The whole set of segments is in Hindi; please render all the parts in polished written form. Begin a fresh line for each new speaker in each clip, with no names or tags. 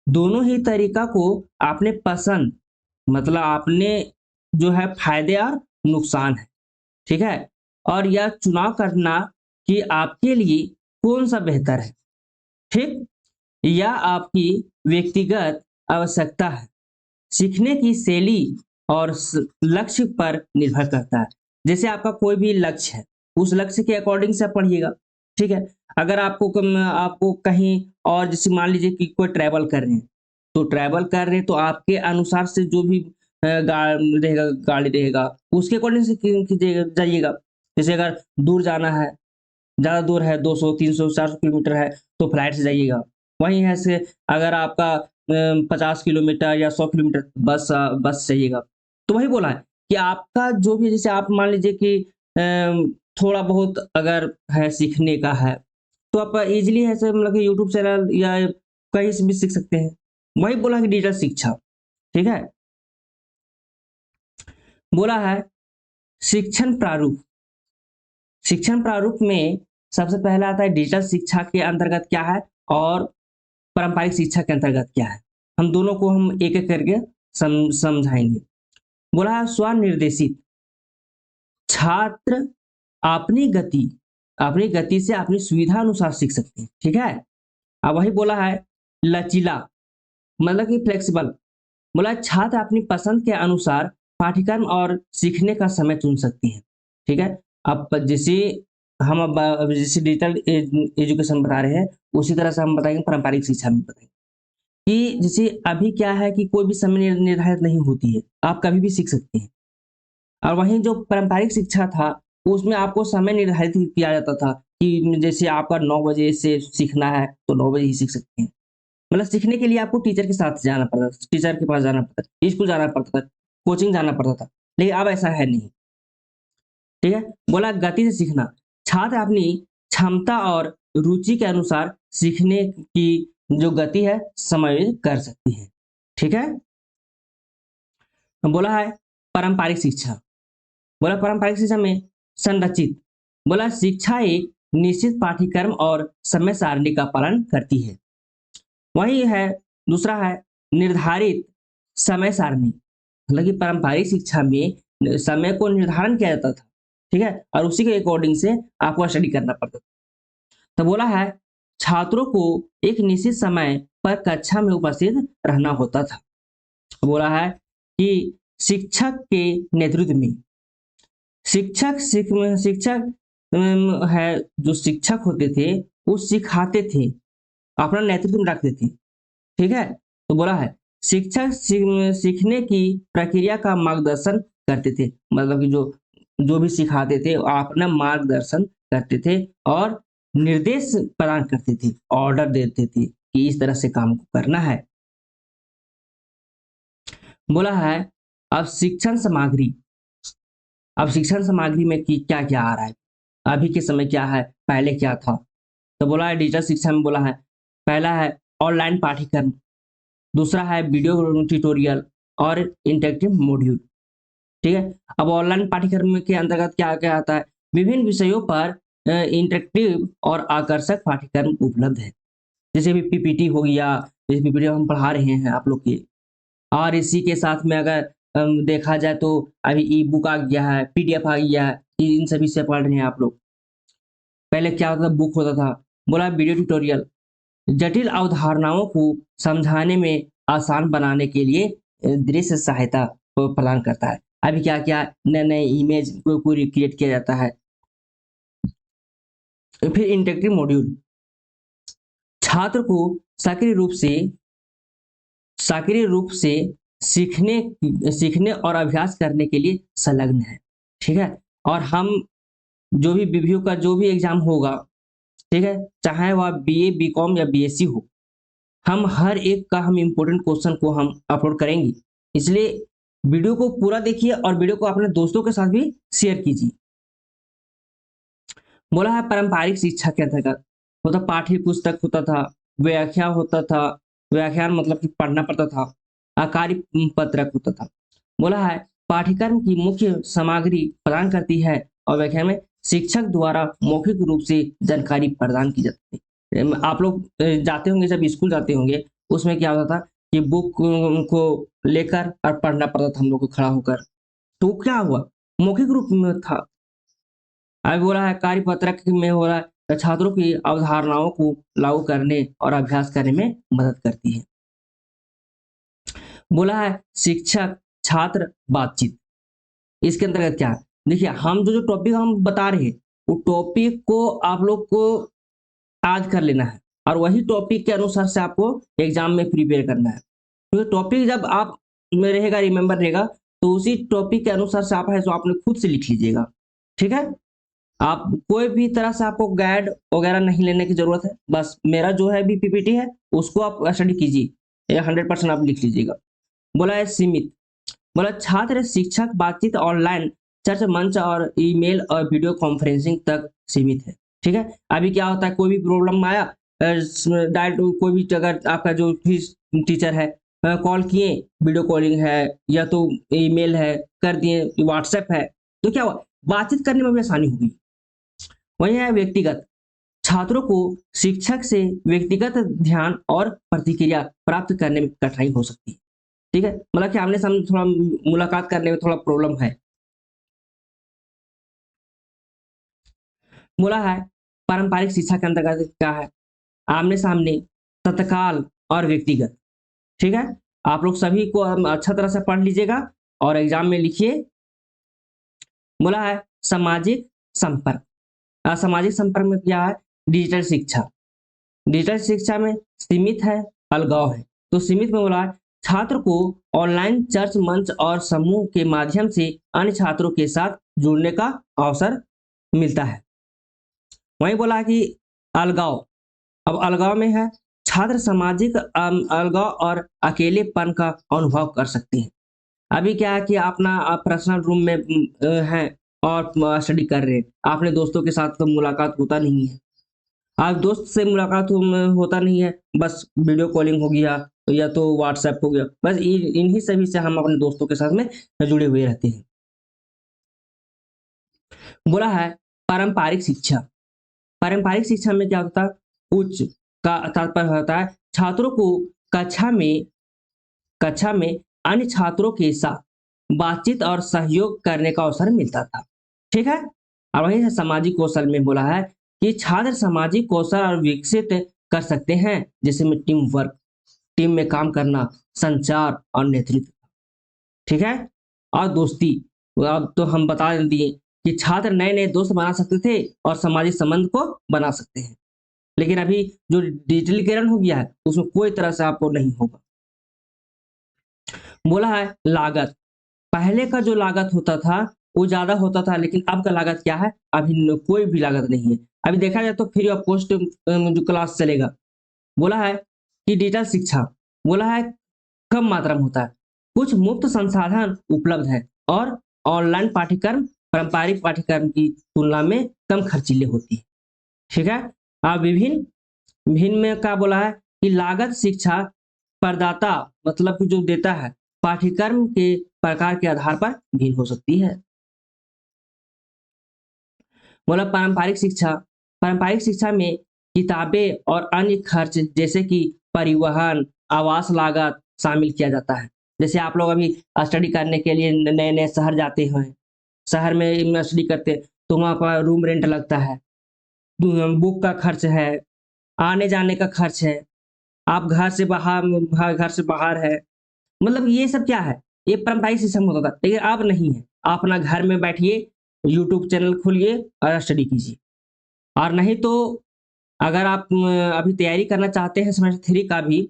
दोनों ही तरीका को आपने पसंद, मतलब आपने जो है फायदे और नुकसान है, ठीक है? और यह चुनाव करना कि आपके लिए कौन-सा बेहतर है, ठीक? यह आपकी व्यक्तिगत आवश्यकता है। सीखने की शैली और लक्ष्य पर निर्भर करता है। जैसे आपका कोई भी लक्ष्य है, उस लक्ष्य के अकॉर्डिंग से आप पढ़िएगा, ठीक है? अगर आपको कहीं और जैसे मान लीजिए कि कोई ट्रैवल कर रहे हैं, तो ट्रैवल कर रहे हैं तो आपके अनुसार से जो भी गाड़ी रहेगा, उसके अकॉर्डिंग से कीजिएगा जाइएगा। जैसे अगर दूर जाना है, ज़्यादा दूर है 200, 300, 400 किलोमीटर है, तो फ्लाइट से जाइएगा। वहीं ऐसे अगर आपका 50 किलोमीटर या 100 किलोमीटर बस से जाइएगा। तो वही बोला है कि आपका जो भी जैसे आप मान लीजिए कि थोड़ा बहुत अगर है सीखने का है, तो आप ईज़िली ऐसे मतलब कि यूट्यूब चैनल या कहीं से भी सीख सकते हैं। वही बोला कि डिजिटल शिक्षा, ठीक है? बोला है शिक्षण प्रारूप। शिक्षण प्रारूप में सबसे पहला आता है डिजिटल शिक्षा के अंतर्गत क्या है और पारंपरिक शिक्षा के अंतर्गत क्या है। हम एक-एक करके समझाएँगे। बोला है स्वनिर्देशित, छात्र अपनी गति अपनी गति से अपनी सुविधा अनुसार सीख सकते हैं, ठीक है? अब वही बोला है लचीला, मतलब कि फ्लेक्सिबल। बोला है छात्र अपनी पसंद के अनुसार पाठ्यक्रम और सीखने का समय चुन सकती हैं, ठीक है? अब जैसे अब जैसे डिजिटल एजुकेशन बता रहे हैं, उसी तरह से हम बताएँगे पारंपरिक शिक्षा में बताएँगे कि जैसे अभी क्या है कि कोई भी समय निर्धारित नहीं होती है, आप कभी भी सीख सकते हैं। और वहीं जो पारंपरिक शिक्षा था, उसमें आपको समय निर्धारित किया जाता था कि जैसे आपका 9 बजे से सीखना है, तो 9 बजे ही सीख सकते हैं। मतलब सीखने के लिए आपको टीचर के साथ जाना पड़ता था, टीचर के पास जाना पड़ता था, स्कूल जाना पड़ता था, कोचिंग जाना पड़ता था। लेकिन अब ऐसा है नहीं, ठीक है? बोला गति से सीखना, छात्र अपनी क्षमता और रुचि के अनुसार सीखने की जो गति है, समायोजित कर सकती है। ठीक है? बोला है पारंपरिक शिक्षा, बोला पारंपरिक शिक्षा में संरचित, बोला शिक्षा एक निश्चित पाठ्यक्रम और समय सारणी का पालन करती है। वही है दूसरा है निर्धारित समय सारणी, मतलब कि पारंपरिक शिक्षा में समय को निर्धारण किया जाता था, ठीक है? और उसी के अकॉर्डिंग से आपको स्टडी करना पड़ता था। तो बोला है छात्रों को एक निश्चित समय पर कक्षा में उपस्थित रहना होता था। बोला है कि शिक्षक के नेतृत्व में शिक्षक है जो शिक्षक होते थे वो सिखाते थे, अपना नेतृत्व में रखते थे, ठीक है? तो बोला है शिक्षक सीखने की प्रक्रिया का मार्गदर्शन करते थे, मतलब कि जो जो भी सिखाते थे वो अपना मार्गदर्शन करते थे और निर्देश प्रदान करते थे, ऑर्डर देते थे कि इस तरह से काम को करना है। बोला है अब शिक्षण सामग्री, अब शिक्षण सामग्री में कि क्या-क्या आ रहा है, अभी के समय क्या है, पहले क्या था? तो बोला है डिजिटल शिक्षा में बोला है पहला है ऑनलाइन पाठ्यक्रम, दूसरा है वीडियो ट्यूटोरियल और इंटरेक्टिव मॉड्यूल, ठीक है? अब ऑनलाइन पाठ्यक्रम के अंतर्गत क्या-क्या आता है? विभिन्न विषयों पर इंटरेक्टिव और आकर्षक पाठ्यक्रम उपलब्ध है। जैसे अभी पीपीटी हो गया, जैसे पीपीटी हम पढ़ा रहे हैं आप लोग के, और इसी के साथ में अगर देखा जाए तो अभी ई बुक आ गया है, पीडीएफ आ गया है, इन सभी से पढ़ रहे हैं आप लोग। पहले क्या होता था, बुक होता था। बोला वीडियो ट्यूटोरियल जटिल अवधारणाओं को समझाने में आसान बनाने के लिए दृश्य सहायता प्रदान करता है। अभी क्या-क्या नए-नए इमेज को रिक्रिएट किया जाता है। फिर इंटरेक्टिव मॉड्यूल छात्र को सक्रिय रूप से सक्रिय रूप से सीखने सीखने और अभ्यास करने के लिए संलग्न है, ठीक है? और हम जो भी बीवीयू का जो भी एग्ज़ाम होगा, ठीक है? चाहे वह बीए, बीकॉम या बीएससी हो, हम हर एक का हम इम्पोर्टेंट क्वेश्चन को हम अपलोड करेंगे। इसलिए वीडियो को पूरा देखिए और वीडियो को अपने दोस्तों के साथ भी शेयर कीजिए। बोला है पारंपरिक शिक्षा के अंतर्गत होता पाठ्य पुस्तक होता था, व्याख्या होता था, व्याख्यान मतलब कि पढ़ना पड़ता था, आकारी पत्रक होता था। बोला है पाठ्यक्रम की मुख्य सामग्री प्रदान करती है और व्याख्यान में शिक्षक द्वारा मौखिक रूप से जानकारी प्रदान की जाती है। आप लोग जाते होंगे जब स्कूल जाते होंगे उसमें क्या होता था कि बुक को लेकर और पढ़ना पड़ता था हम लोग को खड़ा होकर। तो क्या हुआ, मौखिक रूप में था। अभी बोला है कार्यपत्रक में हो रहा है छात्रों की अवधारणाओं को लागू करने और अभ्यास करने में मदद करती है। बोला है शिक्षक छात्र बातचीत, इसके अंतर्गत क्या है, देखिए हम जो जो टॉपिक हम बता रहे हैं वो टॉपिक को आप लोग को आज कर लेना है और वही टॉपिक के अनुसार से आपको एग्जाम में प्रिपेयर करना है। तो टॉपिक जब आप में रहेगा, रिमेंबर रहेगा, तो उसी टॉपिक के अनुसार से आप है जो आपने खुद से लिख लीजिएगा। ठीक है, आप कोई भी तरह से आपको गाइड वगैरह नहीं लेने की जरूरत है, बस मेरा जो है भी पीपीटी है उसको आप स्टडी कीजिए, 100% आप लिख लीजिएगा। बोला है सीमित, बोला छात्र शिक्षक बातचीत ऑनलाइन चर्च मंच और ईमेल और वीडियो कॉन्फ्रेंसिंग तक सीमित है। ठीक है, अभी क्या होता है कोई भी प्रॉब्लम आया, डायरेक्ट कोई भी अगर आपका जो भी टीचर है कॉल किए, वीडियो कॉलिंग है या तो ईमेल है कर दिए, व्हाट्सएप है, तो क्या हुआ बातचीत करने में भी आसानी होगी। वही है व्यक्तिगत, छात्रों को शिक्षक से व्यक्तिगत ध्यान और प्रतिक्रिया प्राप्त करने में कठिनाई हो सकती है। ठीक है, मतलब कि आमने सामने थोड़ा मुलाकात करने में थोड़ा प्रॉब्लम है। बोला है पारंपरिक शिक्षा के अंतर्गत क्या है, आमने सामने, तत्काल और व्यक्तिगत। ठीक है, आप लोग सभी को अच्छा तरह से पढ़ लीजिएगा और एग्जाम में लिखिए। बोला है सामाजिक संपर्क, सामाजिक संपर्क में क्या है, डिजिटल शिक्षा। डिजिटल शिक्षा में सीमित है, अलगाव है। तो सीमित में बोला है छात्र को ऑनलाइन चर्च मंच और समूह के माध्यम से अन्य छात्रों के साथ जुड़ने का अवसर मिलता है। वहीं बोला है कि अलगाव, अब अलगाव में है छात्र सामाजिक अलगाव और अकेलेपन का अनुभव कर सकते हैं। अभी क्या है कि अपना पर्सनल रूम में हैं और स्टडी कर रहे हैं, अपने दोस्तों के साथ तो मुलाकात होता नहीं है। आज दोस्त से मुलाकात होता नहीं है, बस वीडियो कॉलिंग हो गया या तो व्हाट्सएप हो गया, बस इन्हीं सभी से हम अपने दोस्तों के साथ में जुड़े हुए रहते हैं। बोला है पारंपरिक शिक्षा, पारंपरिक शिक्षा में क्या होता है, उच्च का तात्पर्य होता है छात्रों को कक्षा में अन्य छात्रों के साथ बातचीत और सहयोग करने का अवसर मिलता था। ठीक है, और वहीं से सामाजिक कौशल में बोला है कि छात्र सामाजिक कौशल और विकसित कर सकते हैं, जैसे में टीम वर्क, टीम में काम करना, संचार और नेतृत्व। ठीक है, और दोस्ती, अब तो हम बता दिए कि छात्र नए नए दोस्त बना सकते थे और सामाजिक संबंध को बना सकते हैं, लेकिन अभी जो डिजिटलीकरण हो गया है उसमें कोई तरह से आपको नहीं होगा। बोला है लागत, पहले का जो लागत होता था वो ज्यादा होता था, लेकिन अब का लागत क्या है, अभी कोई भी लागत नहीं है। अभी देखा जाए तो फ्री ऑफ कॉस्ट जो क्लास चलेगा। बोला है कि डिजिटल शिक्षा, बोला है कम मात्रा में होता है, कुछ मुफ्त संसाधन उपलब्ध है और ऑनलाइन पाठ्यक्रम पारंपरिक पाठ्यक्रम की तुलना में कम खर्चीले होती है। ठीक है, अब विभिन्न भिन्न में क्या बोला है कि लागत शिक्षा प्रदाता मतलब कि जो देता है पाठ्यक्रम के प्रकार के आधार पर भिन्न हो सकती है। बोला पारंपरिक शिक्षा में किताबें और अन्य खर्च जैसे कि परिवहन, आवास लागत शामिल किया जाता है। जैसे आप लोग अभी स्टडी करने के लिए नए नए शहर जाते हैं, शहर में स्टडी करते हैं, तो वहाँ पर रूम रेंट लगता है, बुक का खर्च है, आने जाने का खर्च है, आप घर से बाहर है, मतलब ये सब क्या है, ये पारंपरिक सिस्टम होता था, लेकिन अब नहीं है। आप अपना घर में बैठिए, यूट्यूब चैनल खोलिए और स्टडी कीजिए। और नहीं तो अगर आप अभी तैयारी करना चाहते हैं सेमेस्टर 3 का भी,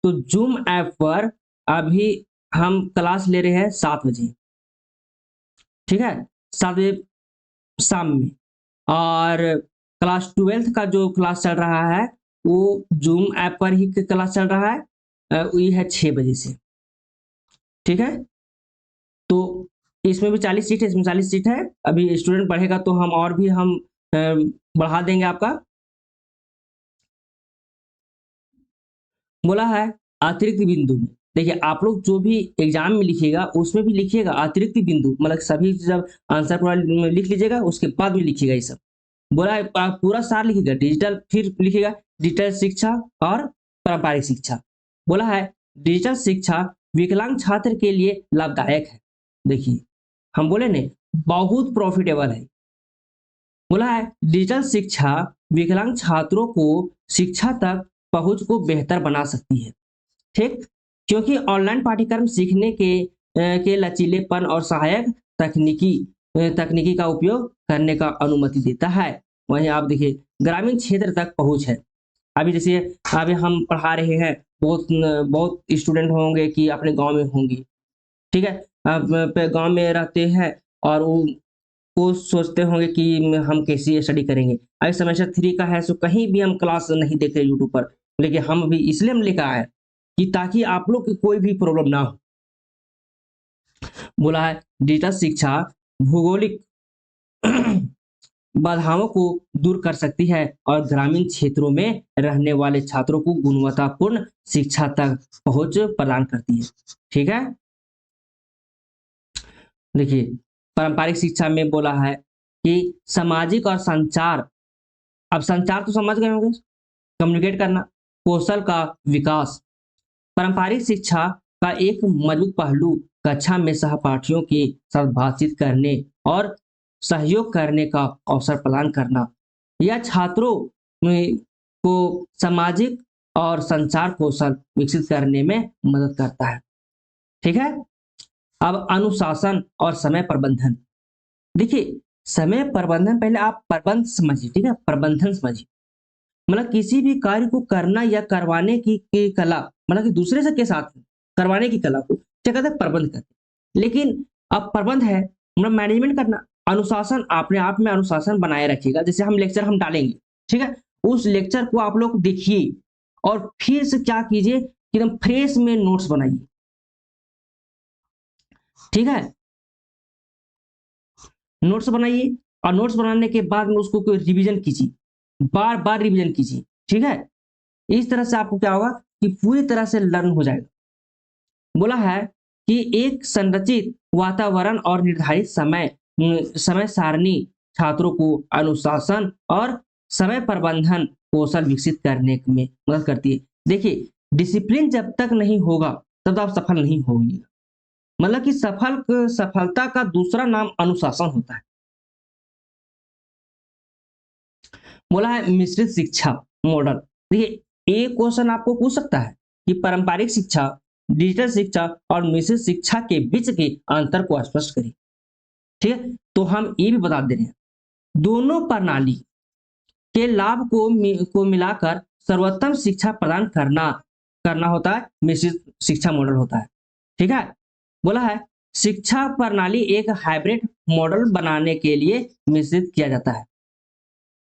तो जूम ऐप पर अभी हम क्लास ले रहे हैं 7 बजे। ठीक है, 7 बजे शाम में, और क्लास 12th का जो क्लास चल रहा है वो जूम ऐप पर ही क्लास चल रहा है, ये है 6 बजे से। ठीक है, तो इसमें भी 40 सीट है, इसमें 40 सीट है। अभी स्टूडेंट बढ़ेगा तो हम और भी हम बढ़ा देंगे आपका। बोला है अतिरिक्त बिंदु में, देखिए आप लोग जो भी एग्जाम में लिखिएगा उसमें भी लिखिएगा अतिरिक्त बिंदु, मतलब सभी जब आंसर पूरा लिख लीजिएगा उसके बाद भी लिखिएगा ये सब। बोला है आप पूरा सार लिखिएगा, डिजिटल फिर लिखिएगा डिजिटल शिक्षा और पारंपरिक शिक्षा, बोला है डिजिटल शिक्षा विकलांग छात्र के लिए लाभदायक है। देखिए हम बोले ने बहुत प्रॉफिटेबल है। बोला है डिजिटल शिक्षा विकलांग छात्रों को शिक्षा तक पहुंच को बेहतर बना सकती है। ठीक, क्योंकि ऑनलाइन पाठ्यक्रम सीखने के लचीलेपन और सहायक तकनीकी का उपयोग करने का अनुमति देता है। वहीं आप देखिए ग्रामीण क्षेत्र तक पहुंच है। अभी जैसे अभी हम पढ़ा रहे हैं, बहुत बहुत स्टूडेंट होंगे कि अपने गांव में होंगे, ठीक है। अब गांव में रहते हैं और वो सोचते होंगे कि हम कैसे स्टडी करेंगे। अभी सेमेस्टर 3 का है, सो कहीं भी हम क्लास नहीं देख रहे यूट्यूब पर, लेकिन हम भी इसलिए हम लेकर आए कि ताकि आप लोग की कोई भी प्रॉब्लम ना हो। बोला है डिजिटल शिक्षा भौगोलिक बाधाओं को दूर कर सकती है और ग्रामीण क्षेत्रों में रहने वाले छात्रों को गुणवत्तापूर्ण शिक्षा तक पहुंच प्रदान करती है। ठीक है, देखिए पारंपरिक शिक्षा में बोला है कि सामाजिक और संचार, अब संचार तो समझ गए होंगे, कम्युनिकेट करना, कौशल का विकास। पारंपरिक शिक्षा का एक मजबूत पहलू कक्षा में सहपाठियों के साथ बातचीत करने और सहयोग करने का अवसर प्रदान करना। यह छात्रों को सामाजिक और संचार कौशल विकसित करने में मदद करता है। ठीक है, अब अनुशासन और समय प्रबंधन। देखिए समय प्रबंधन, पहले आप प्रबंध समझिए, ठीक है, प्रबंधन समझिए। मतलब किसी भी कार्य को करना या करवाने की कला, मतलब कि दूसरे से के साथ करवाने की कला को क्या कहते हैं, प्रबंध करते हैं। लेकिन अब प्रबंध है मतलब मैनेजमेंट करना। अनुशासन अपने आप में अनुशासन बनाए रखिएगा। जैसे हम लेक्चर हम डालेंगे, ठीक है, उस लेक्चर को आप लोग देखिए और फिर से क्या कीजिए कि एकदम फ्रेश में नोट्स बनाइए। ठीक है, नोट्स बनाइए और नोट्स बनाने के बाद में उसको कोई रिवीजन कीजिए, बार बार रिवीजन कीजिए। ठीक है, इस तरह से आपको क्या होगा कि पूरी तरह से लर्न हो जाएगा। बोला है कि एक संरचित वातावरण और निर्धारित समय सारणी छात्रों को अनुशासन और समय प्रबंधन कौशल विकसित करने में मदद करती है। देखिए डिसिप्लिन जब तक नहीं होगा तब तक आप सफल नहीं होंगे। मतलब कि सफलता का दूसरा नाम अनुशासन होता है। बोला है मिश्रित शिक्षा मॉडल। देखिए एक क्वेश्चन आपको पूछ सकता है कि पारंपरिक शिक्षा, डिजिटल शिक्षा और मिश्रित शिक्षा के बीच के अंतर को स्पष्ट करें। ठीक है, तो हम ये भी बता दे रहे हैं दोनों प्रणाली के लाभ को मिलाकर सर्वोत्तम शिक्षा प्रदान करना करना होता है, मिश्रित शिक्षा मॉडल होता है। ठीक है, बोला है शिक्षा प्रणाली एक हाइब्रिड मॉडल बनाने के लिए मिश्रित किया जाता है।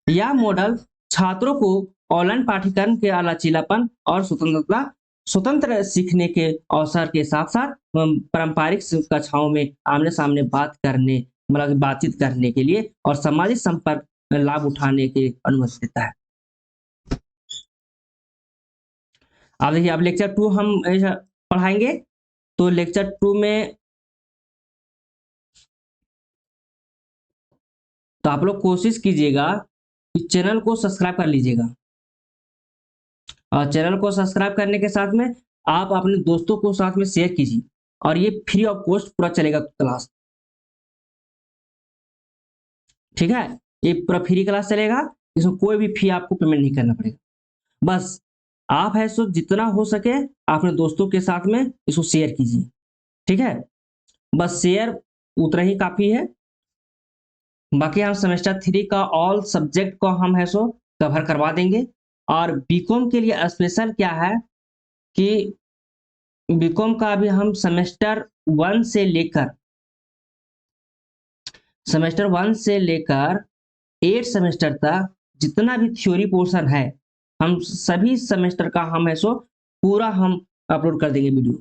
यह मॉडल छात्रों को ऑनलाइन पाठ्यक्रम के लचीलापन और स्वतंत्र सीखने के अवसर के साथ साथ पारंपरिक कक्षाओं में आमने सामने मतलब बातचीत करने के लिए और सामाजिक संपर्क लाभ उठाने की अनुमति देता है। अब देखिए अब लेक्चर 2 हम पढ़ाएंगे। तो लेक्चर 2 में तो आप लोग कोशिश कीजिएगा कि चैनल को सब्सक्राइब कर लीजिएगा और चैनल को सब्सक्राइब करने के साथ में आप अपने दोस्तों को साथ में शेयर कीजिए और ये फ्री ऑफ कॉस्ट पूरा चलेगा क्लास। ठीक है, ये पूरा फ्री क्लास चलेगा, इसमें कोई भी फी आपको पेमेंट नहीं करना पड़ेगा। बस आप है सो जितना हो सके अपने दोस्तों के साथ में इसको शेयर कीजिए। ठीक है, बस शेयर उतना ही काफी है। बाकी हम सेमेस्टर 3 का ऑल सब्जेक्ट को हम है सो कवर करवा देंगे। और बीकॉम के लिए स्पेशल क्या है कि बीकॉम का अभी हम सेमेस्टर 1 से लेकर 8 सेमेस्टर तक जितना भी थ्योरी पोर्शन है, हम सभी सेमेस्टर का हम है सो पूरा हम अपलोड कर देंगे वीडियो।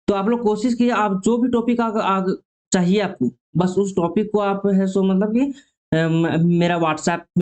तो आप लोग कोशिश कीजिए, आप जो भी टॉपिक चाहिए आपको, बस उस टॉपिक को आप है सो मतलब कि मेरा व्हाट्सएप